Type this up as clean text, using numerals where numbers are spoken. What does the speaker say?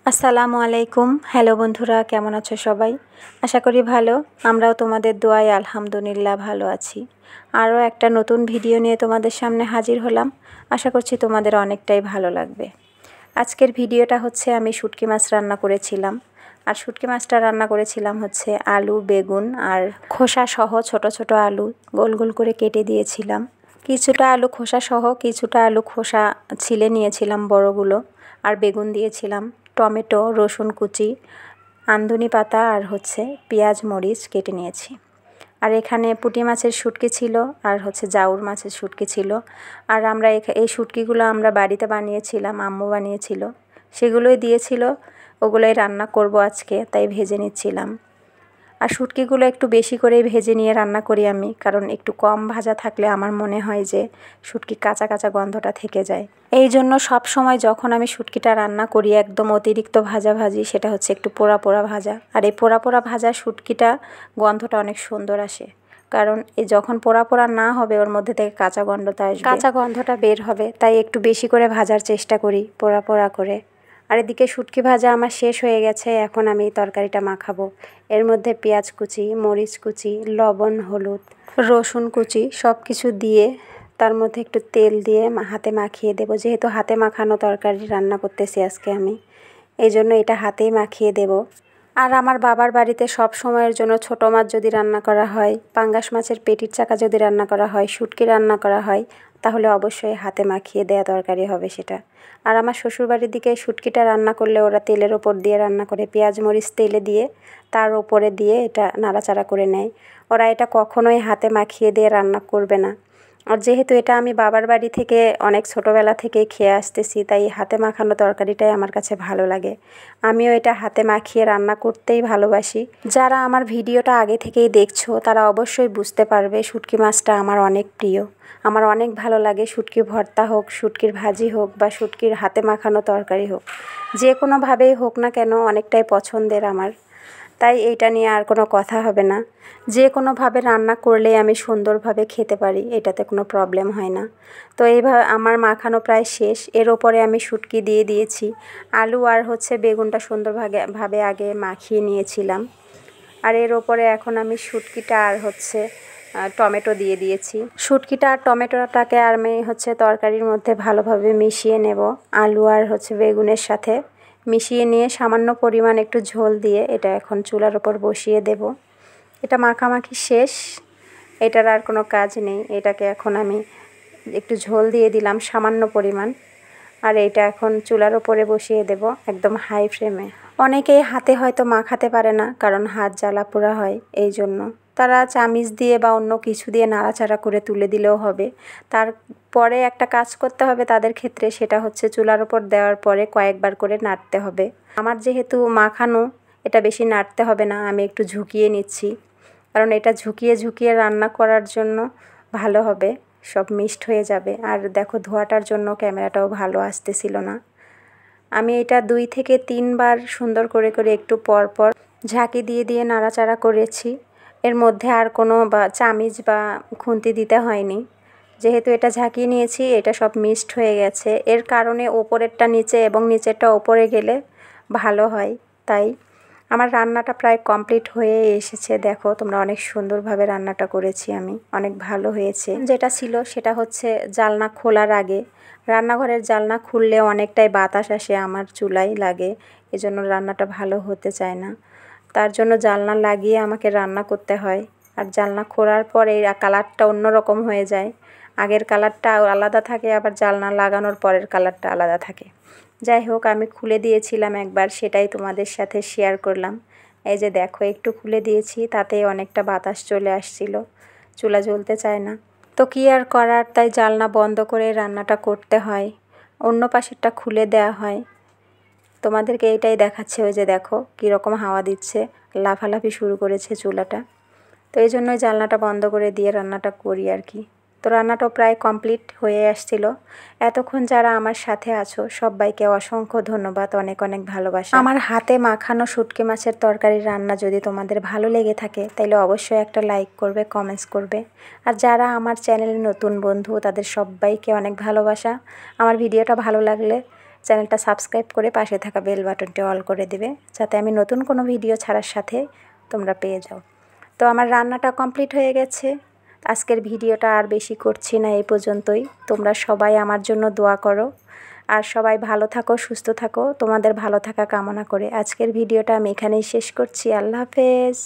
আসসালামু আলাইকুম। হ্যালো বন্ধুরা, কেমন আছো সবাই? আশা করি ভালো। আমরাও তোমাদের দোয়ায় আলহামদুলিল্লাহ ভালো আছি। আরও একটা নতুন ভিডিও নিয়ে তোমাদের সামনে হাজির হলাম। আশা করছি তোমাদের অনেকটাই ভালো লাগবে। আজকের ভিডিওটা হচ্ছে আমি শুটকি মাছ রান্না করেছিলাম। আর শুটকি মাছটা রান্না করেছিলাম হচ্ছে আলু, বেগুন আর খোসা সহ ছোট ছোট আলু গোল গোল করে কেটে দিয়েছিলাম। কিছুটা আলু খোসা সহ, কিছুটা আলু খোসা ছিলে নিয়েছিলাম বড়গুলো। আর বেগুন দিয়েছিলাম, টমেটো, রসুন কুচি, আন্দুনি পাতা আর হচ্ছে পেঁয়াজ মরিচ কেটে নিয়েছি। আর এখানে পুঁটি মাছের শুটকি ছিল আর হচ্ছে জাউর মাছের শুটকি ছিল। আর আমরা এই শুটকিগুলো আমরা বাড়িতে বানিয়েছিলাম, আম্মু বানিয়েছিল, সেগুলোই দিয়েছিল। ওগুলোই রান্না করব আজকে, তাই ভেজে নিচ্ছিলাম। আর শুটকিগুলো একটু বেশি করেই ভেজে নিয়ে রান্না করি আমি, কারণ একটু কম ভাজা থাকলে আমার মনে হয় যে শুটকি কাঁচা কাঁচা গন্ধটা থেকে যায়। এই জন্য সব সময় যখন আমি শুটকিটা রান্না করি একদম অতিরিক্ত ভাজা ভাজি, সেটা হচ্ছে একটু পোড়া পোড়া ভাজা। আর এই পোড়া পোড়া ভাজা শুটকিটা গন্ধটা অনেক সুন্দর আসে, কারণ এই যখন পোড়া পোড়া না হবে ওর মধ্যে থেকে কাঁচা গন্ধটা আসবে, কাঁচা গন্ধটা বের হবে। তাই একটু বেশি করে ভাজার চেষ্টা করি, পোড়া পোড়া করে। আর এদিকে শুটকি ভাজা আমার শেষ হয়ে গেছে। এখন আমি তরকারিটা মাখাবো। এর মধ্যে পেঁয়াজ কুচি, মরিচ কুচি, লবণ, হলুদ, রসুন কুচি সব কিছু দিয়ে তার মধ্যে একটু তেল দিয়ে হাতে মাখিয়ে দেব। যেহেতু হাতে মাখানো তরকারি রান্না করতেছি আজকে আমি, এই জন্য এটা হাতেই মাখিয়ে দেব। আর আমার বাবার বাড়িতে সব সময়ের জন্য ছোটো মাছ যদি রান্না করা হয়, পাঙ্গাস মাছের পেটির চাকা যদি রান্না করা হয়, শুটকি রান্না করা হয়, তাহলে অবশ্যই হাতে মাখিয়ে দেয়া তরকারি হবে সেটা। আর আমার শ্বশুরবাড়ির দিকে শুটকিটা রান্না করলে ওরা তেলের ওপর দিয়ে রান্না করে, পেঁয়াজ মরিচ তেলে দিয়ে তার ওপরে দিয়ে এটা নাড়াচাড়া করে নেয়। ওরা এটা কখনোই হাতে মাখিয়ে দিয়ে রান্না করবে না। আর যেহেতু এটা আমি বাবার বাড়ি থেকে অনেক ছোটোবেলা থেকেই খেয়ে আসতেছি, তাই হাতে মাখানো তরকারিটাই আমার কাছে ভালো লাগে। আমিও এটা হাতে মাখিয়ে রান্না করতেই ভালোবাসি। যারা আমার ভিডিওটা আগে থেকেই দেখছো তারা অবশ্যই বুঝতে পারবে শুটকি মাছটা আমার অনেক প্রিয়। আমার অনেক ভালো লাগে শুটকি ভর্তা হোক, শুটকির ভাজি হোক বা শুটকির হাতে মাখানো তরকারি হোক, যে কোনোভাবেই হোক না কেন অনেকটাই পছন্দের আমার। তাই এইটা নিয়ে আর কোনো কথা হবে না। যে কোনোভাবে রান্না করলেই আমি সুন্দরভাবে খেতে পারি, এটাতে কোনো প্রবলেম হয় না। তো এইভাবে আমার মাখানো প্রায় শেষ। এর ওপরে আমি শুটকি দিয়ে দিয়েছি। আলু আর হচ্ছে বেগুনটা সুন্দরভাবে আগে মাখিয়ে নিয়েছিলাম। আর এর ওপরে এখন আমি শুটকিটা আর হচ্ছে টমেটো দিয়ে দিয়েছি। শুটকিটা আর টমেটোটাকে আমি হচ্ছে তরকারির মধ্যে ভালোভাবে মিশিয়ে নেব, আলু আর হচ্ছে বেগুনের সাথে মিশিয়ে নিয়ে সামান্য পরিমাণ একটু ঝোল দিয়ে এটা এখন চুলার ওপর বসিয়ে দেব। এটা মাখামাখি শেষ, এটার আর কোনো কাজ নেই। এটাকে এখন আমি একটু ঝোল দিয়ে দিলাম সামান্য পরিমাণ। আর এইটা এখন চুলার ওপরে বসিয়ে দেব একদম হাই ফ্লেমে। অনেকেই হাতে হয়তো মাখাতে পারে না, কারণ হাত জ্বালা পোড়া হয়, এই জন্য তারা চামিচ দিয়ে বা অন্য কিছু দিয়ে নাড়াচাড়া করে তুলে দিলেও হবে। তারপরে একটা কাজ করতে হবে তাদের ক্ষেত্রে, সেটা হচ্ছে চুলার ওপর দেওয়ার পরে কয়েকবার করে নাড়তে হবে। আমার যেহেতু মাখানো, এটা বেশি নাড়তে হবে না, আমি একটু ঝুঁকিয়ে নিচ্ছি, কারণ এটা ঝুঁকিয়ে ঝুঁকিয়ে রান্না করার জন্য ভালো হবে, সব মিক্সড হয়ে যাবে। আর দেখো ধোয়াটার জন্য ক্যামেরাটাও ভালো আসতেছিল না। আমি এটা 2 থেকে 3 বার সুন্দর করে করে একটু পর পর ঝাঁকি দিয়ে দিয়ে নাড়াচাড়া করেছি। এর মধ্যে আর কোনো চামিচ বা খুন্তি দিতে হয়নি। যেহেতু এটা ঝাঁকিয়ে নিয়েছি, এটা সব মিক্সড হয়ে গেছে। এর কারণে ওপরেরটা নিচে এবং নিচেরটা ওপরে গেলে ভালো হয়। তাই আমার রান্নাটা প্রায় কমপ্লিট হয়ে এসেছে। দেখো তোমরা, অনেক সুন্দরভাবে রান্নাটা করেছি আমি, অনেক ভালো হয়েছে। যেটা ছিল সেটা হচ্ছে জানলা খোলার আগে, রান্নাঘরের জানলা খুললে অনেকটাই বাতাস আসে, আমার চুলায় লাগে, এজন্য রান্নাটা ভালো হতে চায় না। তার জন্য জানলা লাগিয়ে আমাকে রান্না করতে হয়। আর জানলা খোলার পরে কালারটা অন্যরকম হয়ে যায়। আগের কালারটা আলাদা থাকে, আবার জানলা লাগানোর পরের কালারটা আলাদা থাকে। যাই হোক, আমি খুলে দিয়েছিলাম একবার, সেটাই তোমাদের সাথে শেয়ার করলাম। এই যে দেখো, একটু খুলে দিয়েছি, তাতে অনেকটা বাতাস চলে আসছিল, চুলা জ্বলতে চায় না। তো কী আর করার, তাই জানলা বন্ধ করে রান্নাটা করতে হয়, অন্য পাশেরটা খুলে দেওয়া হয়। তোমাদেরকে এইটাই দেখাচ্ছে। ওই যে দেখো কীরকম হাওয়া দিচ্ছে, লাফালাফি শুরু করেছে চুলাটা। তো এই জন্যই জানলাটা বন্ধ করে দিয়ে রান্নাটা করি আর কি। তো রান্নাটাও প্রায় কমপ্লিট হয়ে আসছিল। এতক্ষণ যারা আমার সাথে আছো সবাইকে অসংখ্য ধন্যবাদ, অনেক অনেক ভালোবাসা। আমার হাতে মাখানো শুটকি মাছের তরকারির রান্না যদি তোমাদের ভালো লেগে থাকে, তাহলে অবশ্যই একটা লাইক করবে, কমেন্টস করবে। আর যারা আমার চ্যানেলে নতুন বন্ধু, তাদের সবাইকে অনেক ভালোবাসা। আমার ভিডিওটা ভালো লাগলে চ্যানেলটা সাবস্ক্রাইব করে পাশে থাকা বেল বাটনটি অল করে দেবে, যাতে আমি নতুন কোনো ভিডিও ছাড়ার সাথে তোমরা পেয়ে যাও। তো আমার রান্নাটা কমপ্লিট হয়ে গেছে। আজকের ভিডিওটা আর বেশি করছি না, এই পর্যন্তই। তোমরা সবাই আমার জন্য দোয়া করো আর সবাই ভালো থাকো, সুস্থ থাকো। তোমাদের ভালো থাকা কামনা করে আজকের ভিডিওটা আমি এখানেই শেষ করছি। আল্লাহ হাফেজ।